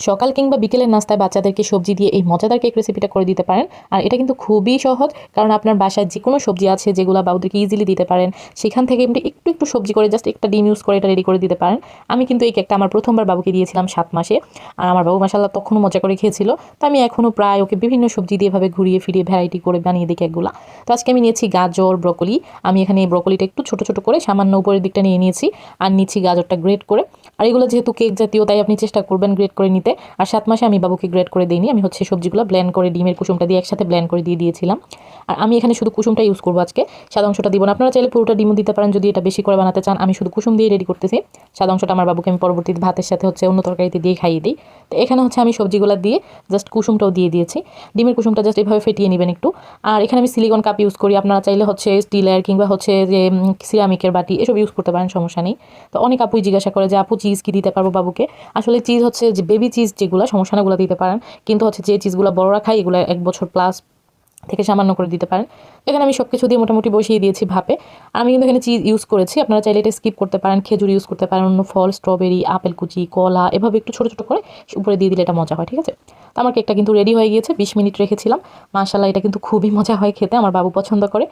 সকাল কিংবা বিকেলের নাস্তায় বাচ্চাদেরকে সবজি দিয়ে এই মজাদার কেক রেসিপিটা করে দিতে পারেন। আর এটা কিন্তু খুবই সহজ, কারণ আপনার বাসায় যে কোনো সবজি আছে যেগুলো বাবুদেরকে ইজিলি দিতে পারেন, সেখান থেকে আপনি একটু একটু সবজি করে জাস্ট একটা ডিম ইউজ করে এটা রেডি করে দিতে পারেন। আমি কিন্তু এই কেকটা আমার প্রথমবার বাবুকে দিয়েছিলাম 7 মাসে, আর আমার বাবু মাসাল্লাহ তখনও মজা করে খেয়েছিল। তো আমি এখনও প্রায় ওকে বিভিন্ন সবজি দিয়ে এভাবে ঘুরিয়ে ফিরিয়ে ভ্যারাইটি করে বানিয়ে দিই কেকগুলো। তো আজকে আমি নিয়েছি গাজর, ব্রকলি। আমি এখানে এই ব্রকলিটা একটু ছোট ছোট করে সামান্য উপরের দিকটা নিয়ে নিয়েছি, আর নিচ্ছি গাজরটা গ্রেট করে। আর এগুলো যেহেতু কেক জাতীয়, তাই আপনি চেষ্টা করবেন গ্রেট করে নিতে। আর 7 মাসে আমি বাবুকে গ্রেট করে দিইনি, আমি হচ্ছে সবজিগুলো ব্লেন্ড করে ডিমের কুসুমটা দিয়ে একসাথে ব্লেন্ড করে দিয়ে দিয়েছিলাম। আর আমি এখানে শুধু কুসুমটা ইউজ করবো আজকে, সাদা অংশটা দিব না। আপনারা চাইলে পুরোটা ডিমও দিতে পারেন যদি এটা বেশি করে বানাতে চান। আমি শুধু কুসুম দিয়ে রেডি করতেছি। সাদা অংশটা আমার বাবুকে আমি পরবর্তীতে ভাতের সাথে হচ্ছে অন্য তরকারিতে দিয়ে খাইয়ে দিই। তো এখানে হচ্ছে আমি সবজিগুলো দিয়ে জাস্ট কুসুমটাও দিয়ে দিয়েছি। ডিমের কুসুমটা জাস্ট এভাবে ফেটিয়ে নেবেন একটু। আর এখানে আমি সিলিকন কাপ ইউজ করি, আপনারা চাইলে হচ্ছে স্টিলের কিংবা হচ্ছে যে সিরামিকের বাটি এসব ইউজ করতে পারেন, সমস্যা নেই। তো অনেক আপুই জিজ্ঞাসা করে যে আপু চিজ কি দিতে পারবো বাবুকে। আসলে চিজ হচ্ছে যে বেবি চিজ যেগুলো সমস্যা না, ওগুলো দিতে পারেন। কিন্তু হচ্ছে যে চিজগুলো বড়রা খায় এগুলো 1 বছর প্লাস থেকে সামান্য করে দিতে পারেন। এখানে আমি সব কিছু দিয়ে মোটামুটি বসিয়ে দিয়েছি ভাপে। আমি কিন্তু এখানে চিজ ইউজ করেছি, আপনারা চাইলে এটা স্কিপ করতে পারেন। খেজুর ইউজ করতে পারেন, অন্য ফল, স্ট্রবেরি, আপেল কুচি, কলা এভাবে একটু ছোটো ছোটো করে উপরে দিয়ে দিলে এটা মজা হয়, ঠিক আছে। তো আমার কেকটা কিন্তু রেডি হয়ে গিয়েছে, 20 মিনিট রেখেছিলাম। মাশাআল্লাহ এটা কিন্তু খুবই মজা হয় খেতে, আমার বাবু পছন্দ করে।